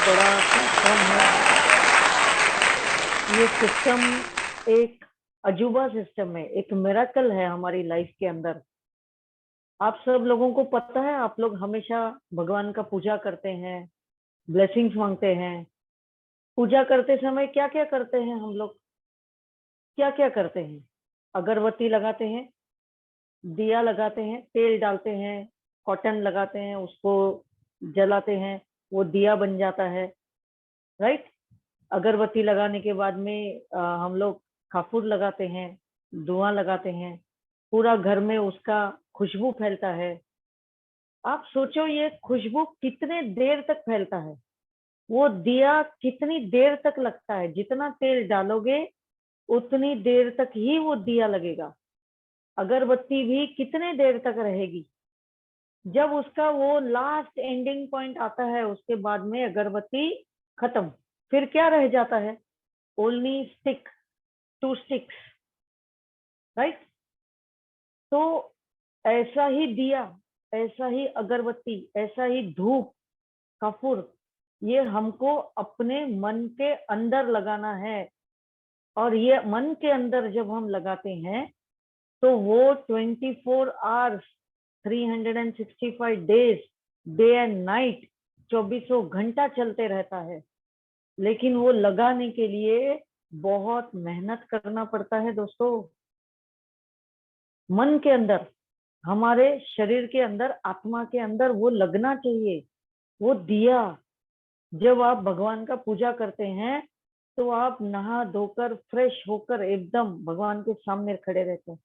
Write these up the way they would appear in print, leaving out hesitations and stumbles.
बड़ा सिस्टम है। ये सिस्टम एक अजूबा सिस्टम है, एक मिराकल है हमारी लाइफ के अंदर। आप सब लोगों को पता है, आप लोग हमेशा भगवान का पूजा करते हैं, ब्लेसिंग्स मांगते हैं। पूजा करते समय क्या क्या करते हैं हम लोग? क्या क्या करते हैं? अगरबत्ती लगाते हैं, दिया लगाते हैं, तेल डालते हैं, कॉटन लगाते हैं, उसको जलाते हैं, वो दिया बन जाता है। राइट। अगरबत्ती लगाने के बाद में हम लोग कपूर लगाते हैं, धुआं लगाते हैं, पूरा घर में उसका खुशबू फैलता है। आप सोचो ये खुशबू कितने देर तक फैलता है, वो दिया कितनी देर तक लगता है। जितना तेल डालोगे उतनी देर तक ही वो दिया लगेगा। अगरबत्ती भी कितने देर तक रहेगी। जब उसका वो लास्ट एंडिंग पॉइंट आता है, उसके बाद में अगरबत्ती खत्म। फिर क्या रह जाता है? Only stick, two sticks. Right. तो ऐसा ही दिया, ऐसा ही अगरबत्ती, ऐसा ही धूप, कपूर, ये हमको अपने मन के अंदर लगाना है। और ये मन के अंदर जब हम लगाते हैं तो वो 24 hours, 365 days, day and night, 24 घंटा चलते रहता है। लेकिन वो लगाने के लिए बहुत मेहनत करना पड़ता है दोस्तों। मन के अंदर, हमारे शरीर के अंदर, आत्मा के अंदर वो लगना चाहिए, वो दिया। जब आप भगवान का पूजा करते हैं तो आप नहा धोकर फ्रेश होकर एकदम भगवान के सामने खड़े रहते हैं।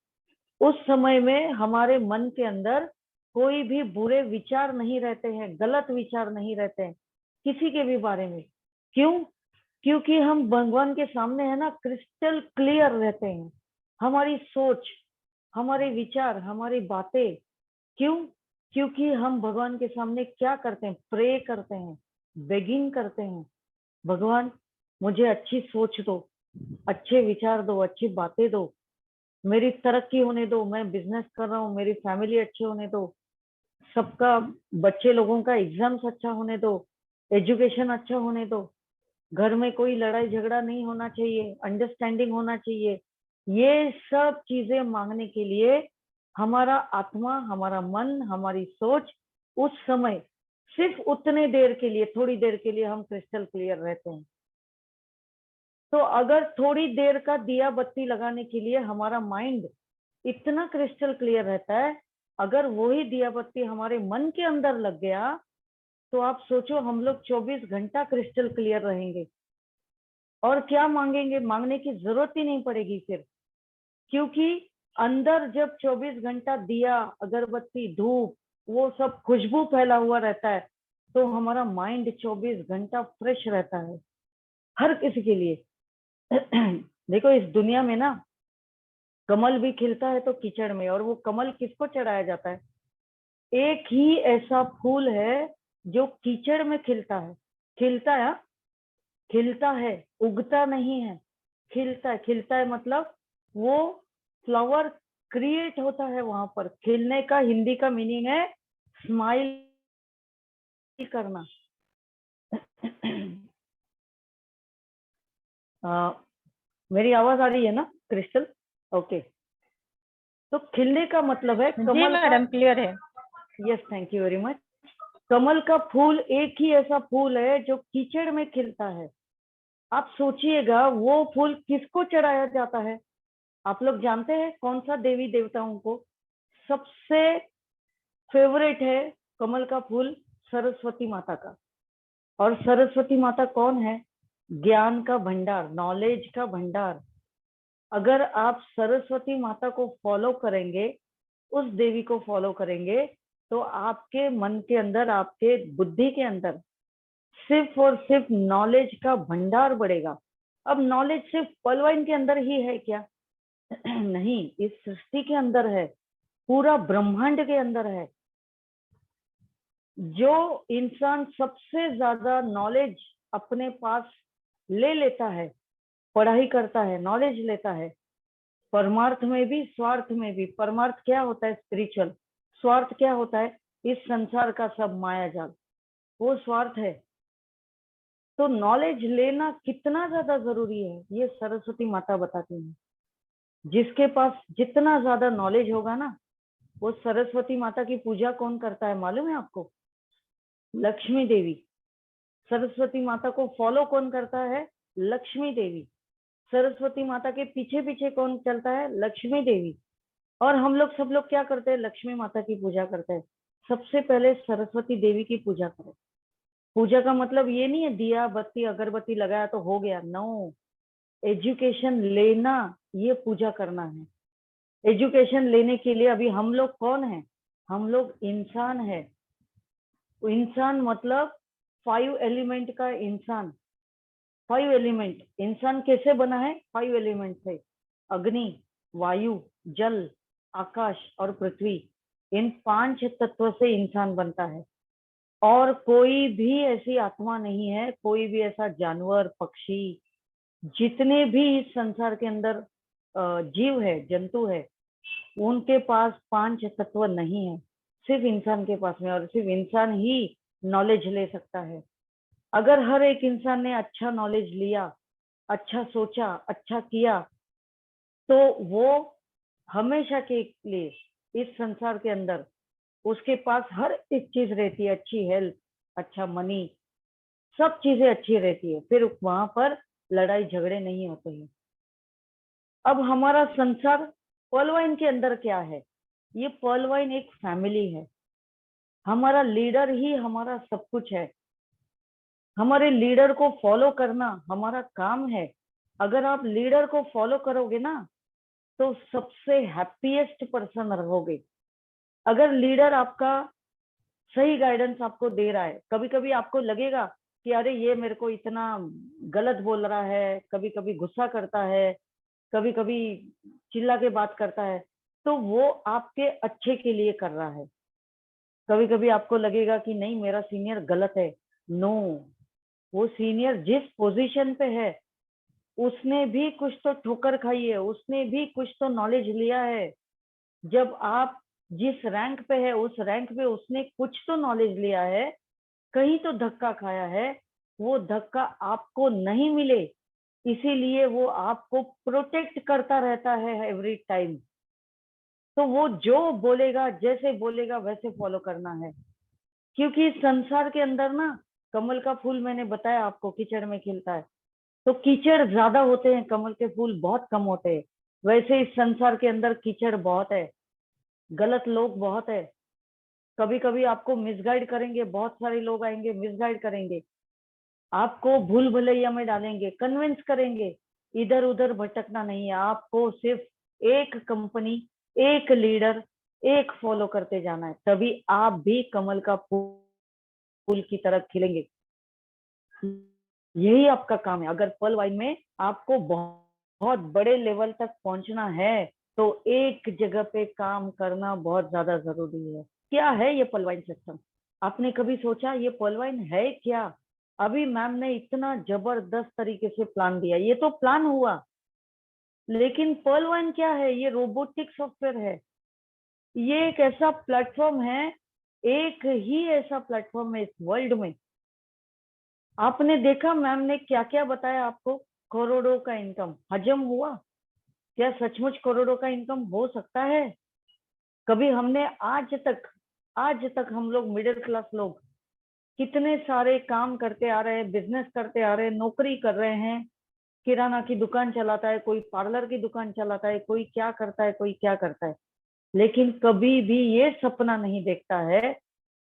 उस समय में हमारे मन के अंदर कोई भी बुरे विचार नहीं रहते हैं, गलत विचार नहीं रहते हैं किसी के भी बारे में। क्यों? क्योंकि हम भगवान के सामने है ना, क्रिस्टल क्लियर रहते हैं। हमारी सोच, हमारे विचार, हमारी बातें। क्यों? क्योंकि हम भगवान के सामने क्या करते हैं? प्रे करते हैं, बेगिंग करते हैं। भगवान, मुझे अच्छी सोच दो, अच्छे विचार दो, अच्छी बातें दो, मेरी तरक्की होने दो, मैं बिजनेस कर रहा हूँ, मेरी फैमिली अच्छे होने दो, सबका, बच्चे लोगों का एग्जाम्स अच्छा होने दो, एजुकेशन अच्छा होने दो, घर में कोई लड़ाई झगड़ा नहीं होना चाहिए, अंडरस्टैंडिंग होना चाहिए। ये सब चीजें मांगने के लिए हमारा आत्मा, हमारा मन, हमारी सोच उस समय सिर्फ उतने देर के लिए, थोड़ी देर के लिए हम क्रिस्टल क्लियर रहते हैं। तो अगर थोड़ी देर का दिया बत्ती लगाने के लिए हमारा माइंड इतना क्रिस्टल क्लियर रहता है, अगर वही दिया बत्ती हमारे मन के अंदर लग गया तो आप सोचो हम लोग 24 घंटा क्रिस्टल क्लियर रहेंगे। और क्या मांगेंगे? मांगने की जरूरत ही नहीं पड़ेगी फिर। क्योंकि अंदर जब 24 घंटा दिया, अगरबत्ती, धूप, वो सब खुशबू फैला हुआ रहता है, तो हमारा माइंड 24 घंटा फ्रेश रहता है हर किसी के लिए। देखो इस दुनिया में ना, कमल भी खिलता है तो कीचड़ में। और वो कमल किसको चढ़ाया जाता है? एक ही ऐसा फूल है जो कीचड़ में खिलता है। खिलता है, हाँ? खिलता है, उगता नहीं है। खिलता है, खिलता है मतलब वो फ्लावर क्रिएट होता है वहां पर। खिलने का हिंदी का मीनिंग है स्माइल करना। आ, मेरी आवाज आ रही है ना क्रिस्टल? ओके। तो खिलने का मतलब है जी कमल का। मैडम, क्लियर है। Yes, thank you very much. कमल का फूल एक ही ऐसा फूल है जो कीचड़ में खिलता है। आप सोचिएगा वो फूल किसको चढ़ाया जाता है? आप लोग जानते हैं कौन सा देवी देवताओं को सबसे फेवरेट है कमल का फूल? सरस्वती माता का। और सरस्वती माता कौन है? ज्ञान का भंडार, नॉलेज का भंडार। अगर आप सरस्वती माता को फॉलो करेंगे, उस देवी को फॉलो करेंगे, तो आपके मन के अंदर, आपके बुद्धि के अंदर सिर्फ और सिर्फ नॉलेज का भंडार बढ़ेगा। अब नॉलेज सिर्फ पलवाइन के अंदर ही है क्या? नहीं, इस सृष्टि के अंदर है, पूरा ब्रह्मांड के अंदर है। जो इंसान सबसे ज्यादा नॉलेज अपने पास ले लेता है, पढ़ाई करता है, नॉलेज लेता है, परमार्थ में भी स्वार्थ में भी। परमार्थ क्या होता है? स्पिरिचुअल। स्वार्थ क्या होता है? इस संसार का सब माया जाल, वो स्वार्थ है। तो नॉलेज लेना कितना ज्यादा जरूरी है ये सरस्वती माता बताती हैं। जिसके पास जितना ज्यादा नॉलेज होगा ना, वो सरस्वती माता की पूजा कौन करता है मालूम है आपको? लक्ष्मी देवी। सरस्वती माता को फॉलो कौन करता है? लक्ष्मी देवी। सरस्वती माता के पीछे पीछे कौन चलता है? लक्ष्मी देवी। और हम लोग सब लोग क्या करते हैं? लक्ष्मी माता की पूजा करते हैं। सबसे पहले सरस्वती देवी की पूजा करें। पूजा का मतलब ये नहीं है दिया बत्ती अगरबत्ती लगाया तो हो गया, नो। एजुकेशन लेना, ये पूजा करना है। एजुकेशन लेने के लिए अभी हम लोग कौन है? हम लोग इंसान है। इंसान मतलब 5 एलिमेंट का इंसान। 5 एलिमेंट इंसान कैसे बना है? 5 एलिमेंट से। अग्नि, वायु, जल, आकाश और पृथ्वी। इन 5 तत्व से इंसान बनता है। और कोई भी ऐसी आत्मा नहीं है, कोई भी ऐसा जानवर, पक्षी, जितने भी इस संसार के अंदर जीव है, जंतु है, उनके पास 5 तत्व नहीं है। सिर्फ इंसान के पास में, और सिर्फ इंसान ही नॉलेज ले सकता है। अगर हर एक इंसान ने अच्छा नॉलेज लिया, अच्छा सोचा, अच्छा किया, तो वो हमेशा के लिए इस संसार के अंदर उसके पास हर एक चीज रहती है। अच्छी हेल्थ, अच्छा मनी, सब चीजें अच्छी रहती है। फिर वहां पर लड़ाई झगड़े नहीं होते हैं। अब हमारा संसार पर्ल वाइन के अंदर क्या है? ये पर्ल वाइन एक फैमिली है। हमारा लीडर ही हमारा सब कुछ है। हमारे लीडर को फॉलो करना हमारा काम है। अगर आप लीडर को फॉलो करोगे ना, तो सबसे हैप्पीएस्ट पर्सन रहोगे। अगर लीडर आपका सही गाइडेंस आपको दे रहा है, कभी कभी आपको लगेगा कि अरे ये मेरे को इतना गलत बोल रहा है, कभी कभी गुस्सा करता है, कभी कभी चिल्ला के बात करता है, तो वो आपके अच्छे के लिए कर रहा है। कभी कभी आपको लगेगा कि नहीं मेरा सीनियर गलत है, नो, वो सीनियर जिस पोजीशन पे है उसने भी कुछ तो ठोकर खाई है, उसने भी कुछ तो नॉलेज लिया है। जब आप जिस रैंक पे है उस रैंक पे उसने कुछ तो नॉलेज लिया है, कहीं तो धक्का खाया है। वो धक्का आपको नहीं मिले, इसीलिए वो आपको प्रोटेक्ट करता रहता है एवरी टाइम। तो वो जो बोलेगा, जैसे बोलेगा वैसे फॉलो करना है। क्योंकि इस संसार के अंदर ना, कमल का फूल मैंने बताया आपको कीचड़ में खिलता है, तो कीचड़ ज्यादा होते हैं, कमल के फूल बहुत कम होते हैं। वैसे इस संसार के अंदर कीचड़ बहुत है, गलत लोग बहुत है। कभी कभी आपको मिसगाइड करेंगे, बहुत सारे लोग आएंगे मिसगाइड करेंगे, आपको भूल भुलैया में डालेंगे, कन्विंस करेंगे। इधर उधर भटकना नहीं है, आपको सिर्फ एक कंपनी, एक लीडर, एक फॉलो करते जाना है, तभी आप भी कमल का फूल की तरह खिलेंगे। यही आपका काम है। अगर पर्ल वाइन में आपको बहुत बड़े लेवल तक पहुंचना है, तो एक जगह पे काम करना बहुत ज्यादा जरूरी है। क्या है ये पर्ल वाइन सिस्टम? आपने कभी सोचा ये पर्ल वाइन है क्या? अभी मैम ने इतना जबरदस्त तरीके से प्लान दिया, ये तो प्लान हुआ, लेकिन पर्ल वाइन क्या है? ये रोबोटिक सॉफ्टवेयर है। ये एक ऐसा प्लेटफॉर्म है, एक ही ऐसा प्लेटफॉर्म है इस वर्ल्ड में। आपने देखा मैम ने क्या क्या बताया आपको? करोड़ों का इनकम हजम हुआ? क्या सचमुच करोड़ों का इनकम हो सकता है? कभी हमने आज तक हम लोग मिडिल क्लास लोग कितने सारे काम करते आ रहे हैं, बिजनेस करते आ रहे हैं, नौकरी कर रहे हैं, किराना की दुकान चलाता है, कोई पार्लर की दुकान चलाता है, कोई क्या करता है, कोई क्या करता है, लेकिन कभी भी ये सपना नहीं देखता है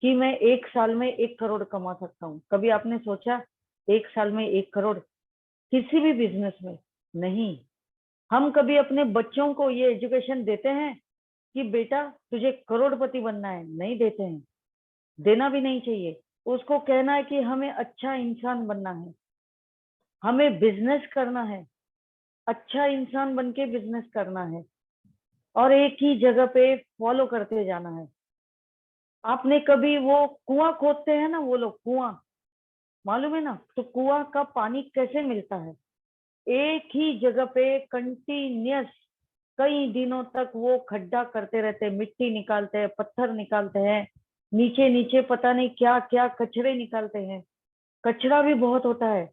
कि मैं 1 साल में 1 करोड़ कमा सकता हूँ। कभी आपने सोचा 1 साल में 1 करोड़? किसी भी बिजनेस में नहीं। हम कभी अपने बच्चों को ये एजुकेशन देते हैं कि बेटा तुझे करोड़पति बनना है? नहीं देते हैं, देना भी नहीं चाहिए। उसको कहना है कि हमें अच्छा इंसान बनना है, हमें बिजनेस करना है, अच्छा इंसान बन के बिजनेस करना है, और एक ही जगह पे फॉलो करते जाना है। आपने कभी वो कुआं खोदते हैं ना, वो लोग कुआं, मालूम है ना? तो कुआं का पानी कैसे मिलता है? एक ही जगह पे कंटिन्यूअस कई दिनों तक वो खड्डा करते रहते हैं, मिट्टी निकालते हैं, पत्थर निकालते हैं, नीचे नीचे पता नहीं क्या क्या कचरे निकालते हैं, कचरा भी बहुत होता है।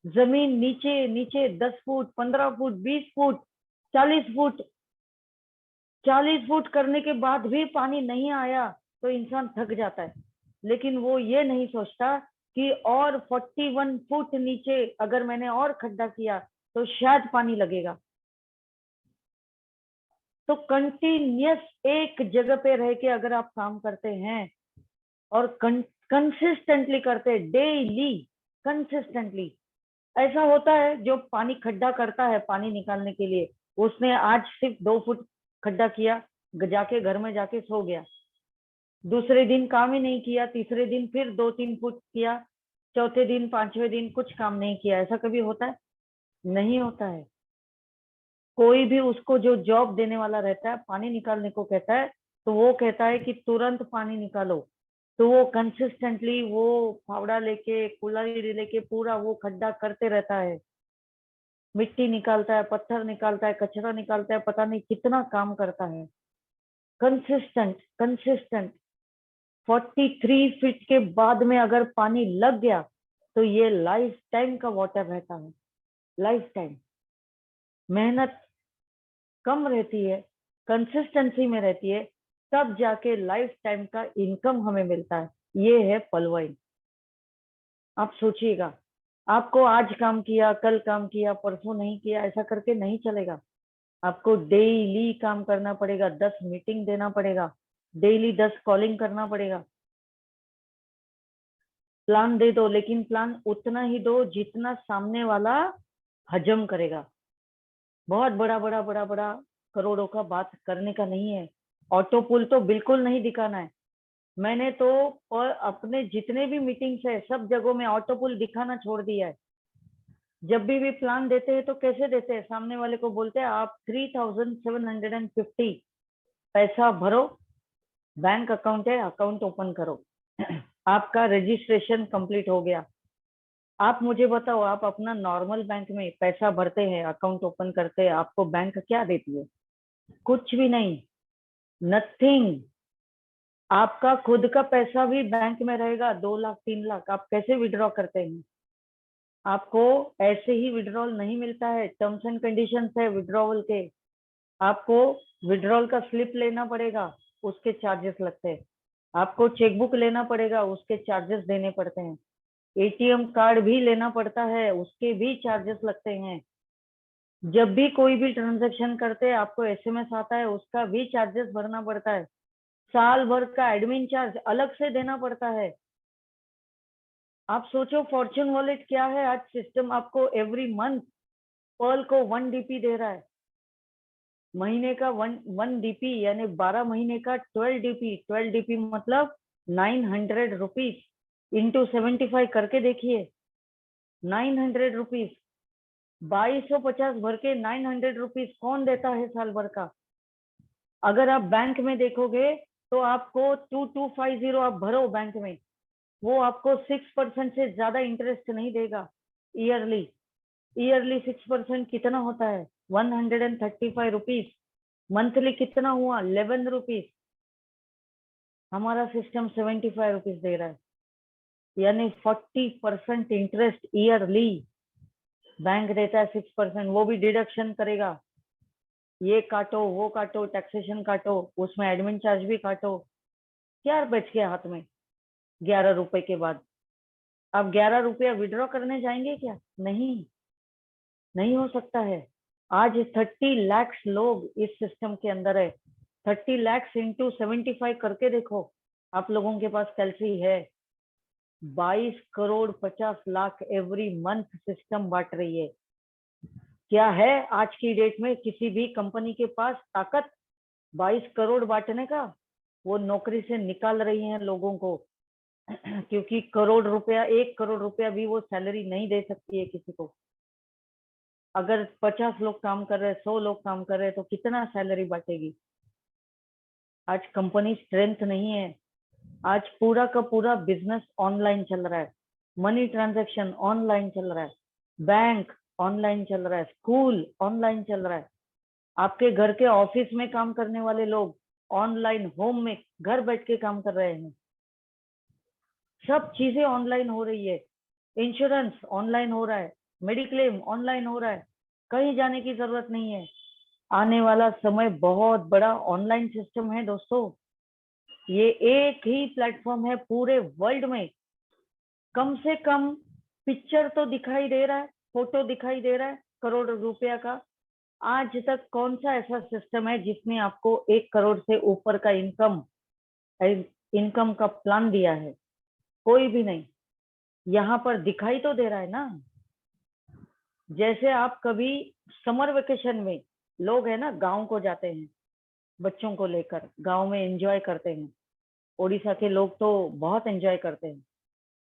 जमीन नीचे नीचे 10 foot, 15 foot, 20 foot, 40 foot, 40 foot करने के बाद भी पानी नहीं आया तो इंसान थक जाता है। लेकिन वो ये नहीं सोचता कि और 41 फुट नीचे अगर मैंने और खड्डा किया तो शायद पानी लगेगा। तो कंटिन्यूअस एक जगह पे रह के अगर आप काम करते हैं और कंसिस्टेंटली करते हैं, डेली कंसिस्टेंटली, ऐसा होता है जो पानी खड्डा करता है पानी निकालने के लिए, उसने आज सिर्फ 2 फुट खड्डा किया, जाके घर में जाके सो गया, दूसरे दिन काम ही नहीं किया, तीसरे दिन फिर 2-3 फुट किया, चौथे दिन पांचवें दिन कुछ काम नहीं किया। ऐसा कभी होता है? नहीं होता है। कोई भी उसको जो जॉब देने वाला रहता है, पानी निकालने को कहता है, तो वो कहता है कि तुरंत पानी निकालो। तो वो कंसिस्टेंटली वो फावड़ा लेके कुल्हाड़ी लेके पूरा वो खड्डा करते रहता है, मिट्टी निकालता है, पत्थर निकालता है, कचरा निकालता है, पता नहीं कितना काम करता है। Consistent consistent. 43 फीट के बाद में अगर पानी लग गया तो ये लाइफ टाइम का वाटर रहता है, लाइफ टाइम। मेहनत कम रहती है, कंसिस्टेंसी में रहती है, तब जाके लाइफ टाइम का इनकम हमें मिलता है। ये है पलवाइन। आप सोचिएगा, आपको आज काम किया, कल काम किया, परसों नहीं किया, ऐसा करके नहीं चलेगा। आपको डेली काम करना पड़ेगा, 10 मीटिंग देना पड़ेगा, डेली 10 कॉलिंग करना पड़ेगा। प्लान दे दो, लेकिन प्लान उतना ही दो जितना सामने वाला हजम करेगा। बहुत बड़ा बड़ा बड़ा बड़ा करोड़ों का बात करने का नहीं है। ऑटो पुल तो बिल्कुल नहीं दिखाना है। मैंने तो अपने जितने भी मीटिंग्स है सब जगहों में ऑटो पुल दिखाना छोड़ दिया है। जब भी प्लान देते हैं तो कैसे देते हैं, सामने वाले को बोलते हैं आप 3750 पैसा भरो, बैंक अकाउंट है, अकाउंट ओपन करो, आपका रजिस्ट्रेशन कंप्लीट हो गया। आप मुझे बताओ, आप अपना नॉर्मल बैंक में पैसा भरते हैं, अकाउंट ओपन करते हैं, आपको बैंक क्या देती है? कुछ भी नहीं, नथिंग। आपका खुद का पैसा भी बैंक में रहेगा, 2 लाख 3 लाख, आप कैसे विड्रॉ करते हैं? आपको ऐसे ही विड्रॉल नहीं मिलता है, टर्म्स एंड कंडीशंस है विड्रॉवल के। आपको विड्रॉल का स्लिप लेना पड़ेगा, उसके चार्जेस लगते हैं। आपको चेकबुक लेना पड़ेगा, उसके चार्जेस देने पड़ते हैं। एटीएम कार्ड भी लेना पड़ता है, उसके भी चार्जेस लगते हैं। जब भी कोई भी ट्रांजैक्शन करते हैं आपको एसएमएस आता है, उसका भी चार्जेस भरना पड़ता है। साल भर का एडमिन चार्ज अलग से देना पड़ता है। आप सोचो फॉर्च्यून वॉलेट क्या है, आज सिस्टम आपको एवरी मंथ पर्ल को 1 DP दे रहा है। महीने का वन डीपी यानी 12 महीने का 12 DP। 12 DP मतलब 900 रुपीज इंटू 75 करके देखिए। 900 रुपीज, 2250 भर के 900 रुपीज कौन देता है साल भर का? अगर आप बैंक में देखोगे तो आपको 2250 आप भरो बैंक में, वो आपको 6% से ज्यादा इंटरेस्ट नहीं देगा ईयरली। ईयरली 6% कितना होता है? 135 रुपीज। मंथली कितना हुआ? 11 रुपीज। हमारा सिस्टम 75 रुपीज दे रहा है, यानी 40% इंटरेस्ट ईयरली बैंक देता है। 6% वो भी डिडक्शन करेगा, ये काटो वो काटो, टैक्सेशन काटो, उसमें एडमिन चार्ज भी काटो। क्या बच गया हाथ में 11 रुपए के बाद? आप 11 रुपया विड्रॉ करने जाएंगे क्या? नहीं, नहीं हो सकता है। आज 30 लाख लोग इस सिस्टम के अंदर है। 30 लाख इंटू 75 करके देखो, आप लोगों के पास कैलसी है। 22 crore 50 lakh every month system बांट रही है। क्या है आज की डेट में किसी भी कंपनी के पास ताकत 22 करोड़ बांटने का? वो नौकरी से निकाल रही हैं लोगों को, क्योंकि करोड़ रुपया, 1 करोड़ रुपया भी वो सैलरी नहीं दे सकती है किसी को। अगर 50 लोग काम कर रहे हैं, 100 लोग काम कर रहे हैं, तो कितना सैलरी बांटेगी? आज कंपनी स्ट्रेंथ नहीं है। आज पूरा का पूरा बिजनेस ऑनलाइन चल रहा है, मनी ट्रांजैक्शन ऑनलाइन चल रहा है, बैंक ऑनलाइन चल रहा है, स्कूल ऑनलाइन चल रहा है। आपके घर के ऑफिस में काम करने वाले लोग ऑनलाइन होम में घर बैठ के काम कर रहे हैं। सब चीजें ऑनलाइन हो रही है। इंश्योरेंस ऑनलाइन हो रहा है, मेडिक्लेम ऑनलाइन हो रहा है, कहीं जाने की जरूरत नहीं है। आने वाला समय बहुत बड़ा ऑनलाइन सिस्टम है दोस्तों। ये एक ही प्लेटफॉर्म है पूरे वर्ल्ड में। कम से कम पिक्चर तो दिखाई दे रहा है, फोटो दिखाई दे रहा है करोड़ रुपया का। आज तक कौन सा ऐसा सिस्टम है जिसने आपको 1 करोड़ से ऊपर का इनकम का प्लान दिया है? कोई भी नहीं। यहाँ पर दिखाई तो दे रहा है ना। जैसे आप कभी समर वेकेशन में, लोग है ना गांव को जाते हैं बच्चों को लेकर, गांव में एंजॉय करते हैं। उड़ीसा के लोग तो बहुत एंजॉय करते हैं,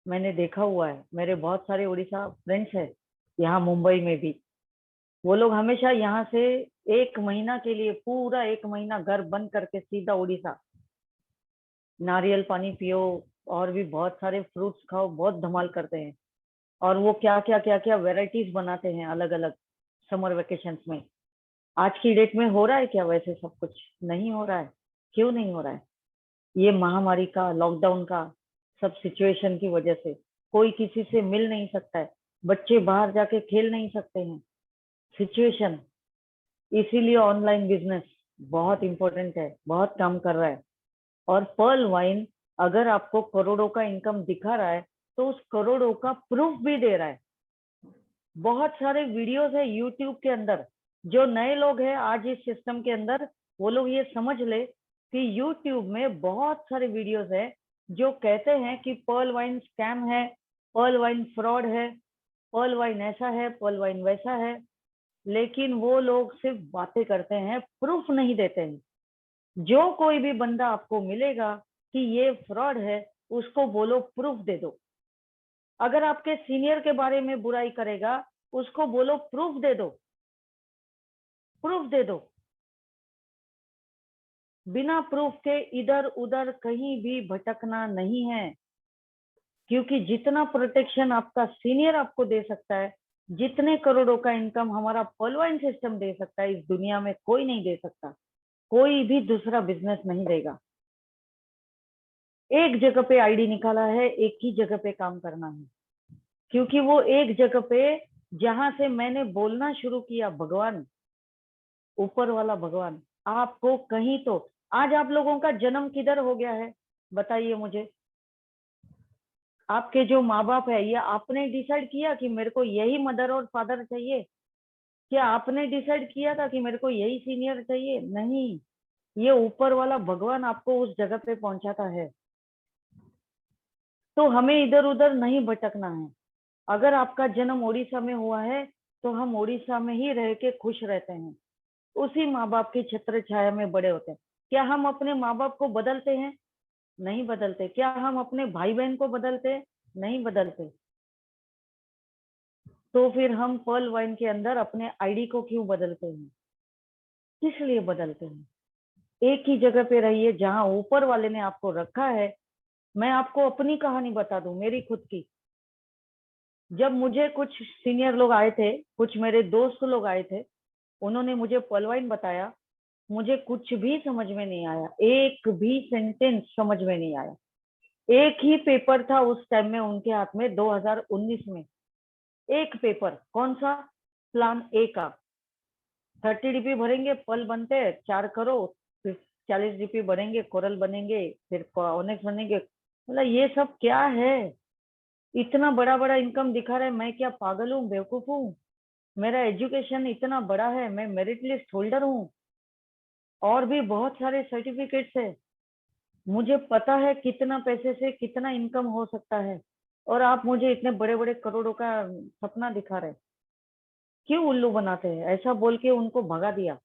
मैंने देखा हुआ है। मेरे बहुत सारे उड़ीसा फ्रेंड्स हैं यहाँ मुंबई में भी। वो लोग हमेशा यहाँ से 1 महीना के लिए, पूरा 1 महीना घर बंद करके सीधा उड़ीसा, नारियल पानी पियो और भी बहुत सारे फ्रूट्स खाओ, बहुत धमाल करते हैं। और वो क्या क्या वेराइटीज बनाते हैं अलग अलग समर वेकेशंस में। आज की डेट में हो रहा है क्या वैसे सब कुछ? नहीं हो रहा है। क्यों नहीं हो रहा है? ये महामारी का, लॉकडाउन का, सब सिचुएशन की वजह से कोई किसी से मिल नहीं सकता है, बच्चे बाहर जाके खेल नहीं सकते हैं, सिचुएशन। इसीलिए ऑनलाइन बिजनेस बहुत इंपॉर्टेंट है, बहुत काम कर रहा है। और पर्ल वाइन अगर आपको करोड़ों का इनकम दिखा रहा है तो उस करोड़ों का प्रूफ भी दे रहा है। बहुत सारे वीडियोस है यूट्यूब के अंदर। जो नए लोग हैं आज इस सिस्टम के अंदर, वो लोग ये समझ ले कि यूट्यूब में बहुत सारे वीडियोस है जो कहते हैं कि पर्ल वाइन स्कैम है, पर्ल वाइन फ्रॉड है, पर्ल वाइन ऐसा है, पर्ल वाइन वैसा है। लेकिन वो लोग सिर्फ बातें करते हैं, प्रूफ नहीं देते हैं। जो कोई भी बंदा आपको मिलेगा कि ये फ्रॉड है, उसको बोलो प्रूफ दे दो। अगर आपके सीनियर के बारे में बुराई करेगा, उसको बोलो प्रूफ दे दो, प्रूफ दे दो। बिना प्रूफ के इधर उधर कहीं भी भटकना नहीं है। क्योंकि जितना प्रोटेक्शन आपका सीनियर आपको दे सकता है, जितने करोड़ों का इनकम हमारा पॉलवाइन सिस्टम दे सकता है, इस दुनिया में कोई नहीं दे सकता। कोई भी दूसरा बिजनेस नहीं देगा। एक जगह पे आईडी निकाला है, एक ही जगह पे काम करना है। क्योंकि वो एक जगह पे, जहां से मैंने बोलना शुरू किया, भगवान, ऊपर वाला भगवान आपको कहीं तो, आज आप लोगों का जन्म किधर हो गया है बताइए मुझे। आपके जो माँ बाप है, ये आपने डिसाइड किया कि मेरे को यही मदर और फादर चाहिए? क्या आपने डिसाइड किया था कि मेरे को यही सीनियर चाहिए? नहीं, ये ऊपर वाला भगवान आपको उस जगह पे पहुंचाता है। तो हमें इधर उधर नहीं भटकना है। अगर आपका जन्म उड़ीसा में हुआ है तो हम उड़ीसा में ही रह के खुश रहते हैं, उसी माँ बाप की छत्र छाया में बड़े होते हैं। क्या हम अपने माँ बाप को बदलते हैं? नहीं बदलते। क्या हम अपने भाई बहन को बदलते हैं? नहीं बदलते। तो फिर हम पर्ल वाइन के अंदर अपने आईडी को क्यों बदलते हैं? किस लिए बदलते हैं? एक ही जगह पे रहिए जहां ऊपर वाले ने आपको रखा है। मैं आपको अपनी कहानी बता दूं, मेरी खुद की। जब मुझे कुछ सीनियर लोग आए थे, कुछ मेरे दोस्त लोग आए थे, उन्होंने मुझे पर्ल वाइन बताया, मुझे कुछ भी समझ में नहीं आया, एक भी सेंटेंस समझ में नहीं आया। एक ही पेपर था उस टाइम में उनके हाथ में, 2019 में। एक पेपर, कौन सा? प्लान ए का। 30 DP भरेंगे, पल बनते हैं 4 करोड़, फिर 40 DP भरेंगे, कोरल बनेंगे, फिर ऑनेक्स बनेंगे। मतलब ये सब क्या है? इतना बड़ा बड़ा इनकम दिखा रहा है। मैं क्या पागल हूँ, बेवकूफ हूँ? मेरा एजुकेशन इतना बड़ा है, मैं मेरिट लिस्ट होल्डर हूँ, और भी बहुत सारे सर्टिफिकेट्स है। मुझे पता है कितना पैसे से कितना इनकम हो सकता है, और आप मुझे इतने बड़े बड़े करोड़ों का सपना दिखा रहे। क्यों उल्लू बनाते हैं? ऐसा बोल के उनको भगा दिया।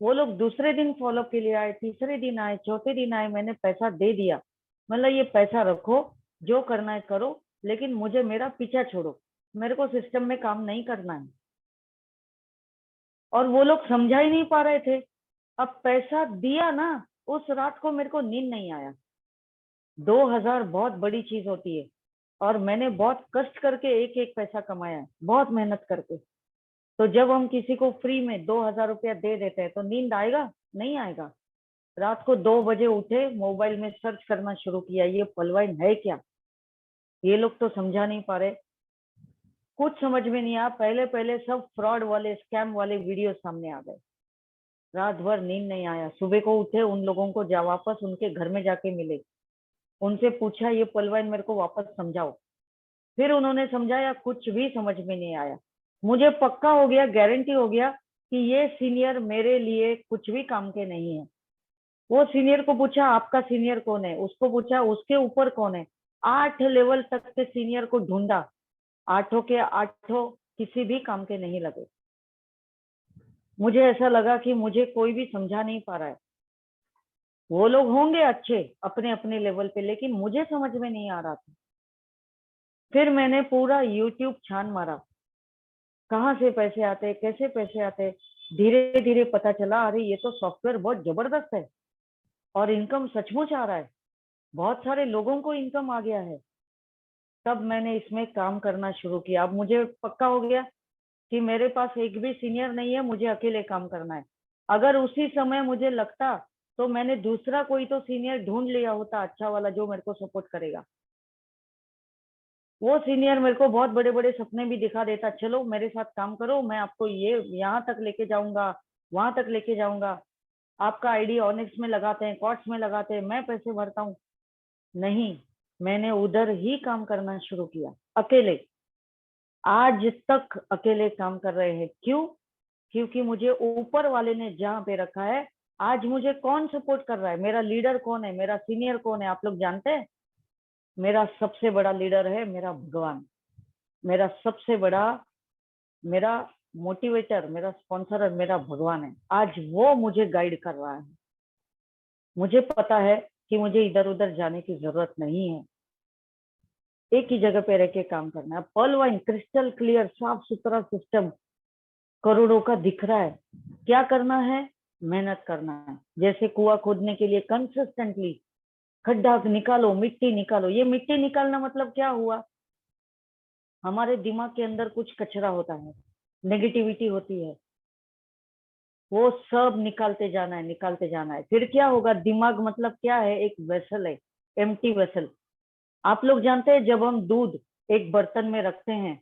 वो लोग दूसरे दिन फॉलोअप के लिए आए, तीसरे दिन आए, चौथे दिन आए, मैंने पैसा दे दिया। मतलब ये पैसा रखो, जो करना है करो, लेकिन मुझे मेरा पीछा छोड़ो, मेरे को सिस्टम में काम नहीं करना है। और वो लोग समझा ही नहीं पा रहे थे। अब पैसा दिया ना, उस रात को मेरे को नींद नहीं आया। 2,000 बहुत बड़ी चीज होती है, और मैंने बहुत कष्ट करके एक एक पैसा कमाया है, बहुत मेहनत करके। तो जब हम किसी को फ्री में 2,000 रुपया दे देते हैं तो नींद आएगा? नहीं आएगा। रात को 2 बजे उठे, मोबाइल में सर्च करना शुरू किया, ये पलवाइन है क्या? ये लोग तो समझा नहीं पा रहे। कुछ समझ में नहीं आया। पहले पहले सब फ्रॉड वाले, स्कैम वाले वीडियो सामने आ गए। रात भर नींद नहीं आया। सुबह को उठे, उन लोगों को जा वापस उनके घर में जाके मिले, उनसे पूछा ये पॉइंट मेरे को वापस समझाओ। फिर उन्होंने समझाया, कुछ भी समझ में नहीं आया। मुझे पक्का हो गया, गारंटी हो गया कि ये सीनियर मेरे लिए कुछ भी काम के नहीं है। वो सीनियर को पूछा आपका सीनियर कौन है, उसको पूछा उसके ऊपर कौन है। 8 लेवल तक के सीनियर को ढूंढा, आठों के आठों किसी भी काम के नहीं लगे। मुझे ऐसा लगा कि मुझे कोई भी समझा नहीं पा रहा है। वो लोग होंगे अच्छे अपने अपने लेवल पे, लेकिन मुझे समझ में नहीं आ रहा था। फिर मैंने पूरा यूट्यूब छान मारा, कहाँ से पैसे आते, कैसे पैसे आते। धीरे धीरे पता चला, अरे ये तो सॉफ्टवेयर बहुत जबरदस्त है और इनकम सचमुच आ रहा है, बहुत सारे लोगों को इनकम आ गया है। तब मैंने इसमें काम करना शुरू किया। अब मुझे पक्का हो गया कि मेरे पास एक भी सीनियर नहीं है, मुझे अकेले काम करना है। अगर उसी समय मुझे लगता तो मैंने दूसरा कोई तो सीनियर ढूंढ लिया होता, अच्छा वाला, जो मेरे को सपोर्ट करेगा। वो सीनियर मेरे को बहुत बड़े बड़े सपने भी दिखा देता, चलो मेरे साथ काम करो, मैं आपको ये यहाँ तक लेके जाऊंगा, वहां तक लेके जाऊंगा, आपका आईडी ऑनिक्स में लगाते हैं, कॉट्स में लगाते हैं, मैं पैसे भरता हूँ। नहीं, मैंने उधर ही काम करना शुरू किया अकेले। आज तक अकेले काम कर रहे हैं। क्यों? क्योंकि मुझे ऊपर वाले ने जहाँ पे रखा है, आज मुझे कौन सपोर्ट कर रहा है, मेरा लीडर कौन है, मेरा सीनियर कौन है, आप लोग जानते हैं? मेरा सबसे बड़ा लीडर है मेरा भगवान। मेरा सबसे बड़ा, मेरा मोटिवेटर, मेरा स्पॉन्सर मेरा भगवान है। आज वो मुझे गाइड कर रहा है। मुझे पता है कि मुझे इधर उधर जाने की जरूरत नहीं है, एक ही जगह पे रह के काम करना है। पर्ल वाइन क्रिस्टल क्लियर साफ सुथरा सिस्टम करोड़ों का दिख रहा है। क्या करना है? मेहनत करना है। जैसे कुआं खोदने के लिए कंसिस्टेंटली खड्डा निकालो, मिट्टी निकालो। ये मिट्टी निकालना मतलब क्या हुआ? हमारे दिमाग के अंदर कुछ कचरा होता है, नेगेटिविटी होती है, वो सब निकालते जाना है, निकालते जाना है। फिर क्या होगा? दिमाग मतलब क्या है? एक वेसल है, एम्प्टी वेसल। आप लोग जानते हैं, जब हम दूध एक बर्तन में रखते हैं,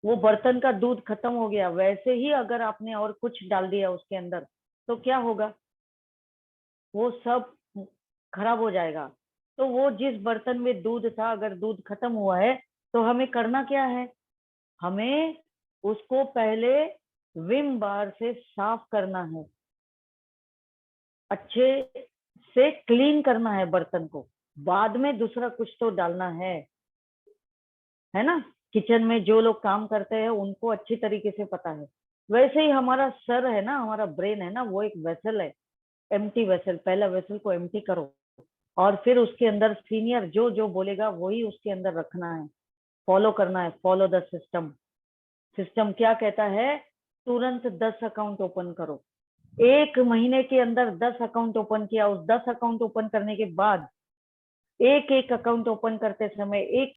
वो बर्तन का दूध खत्म हो गया, वैसे ही अगर आपने और कुछ डाल दिया उसके अंदर, तो क्या होगा? वो सब खराब हो जाएगा। तो वो जिस बर्तन में दूध था, अगर दूध खत्म हुआ है, तो हमें करना क्या है? हमें उसको पहले विम बार से साफ करना है, अच्छे से क्लीन करना है बर्तन को, बाद में दूसरा कुछ तो डालना है ना? किचन में जो लोग काम करते हैं उनको अच्छी तरीके से पता है। वैसे ही हमारा सर है ना, हमारा ब्रेन है ना, वो एक वेसल है, एम्प्टी वेसल। पहला वेसल को एम्प्टी करो और फिर उसके अंदर सीनियर जो जो बोलेगा वही उसके अंदर रखना है, फॉलो करना है। Follow the system. सिस्टम क्या कहता है? तुरंत 10 अकाउंट ओपन करो। एक महीने के अंदर 10 अकाउंट ओपन किया। उस 10 अकाउंट ओपन करने के बाद एक एक अकाउंट ओपन करते समय एक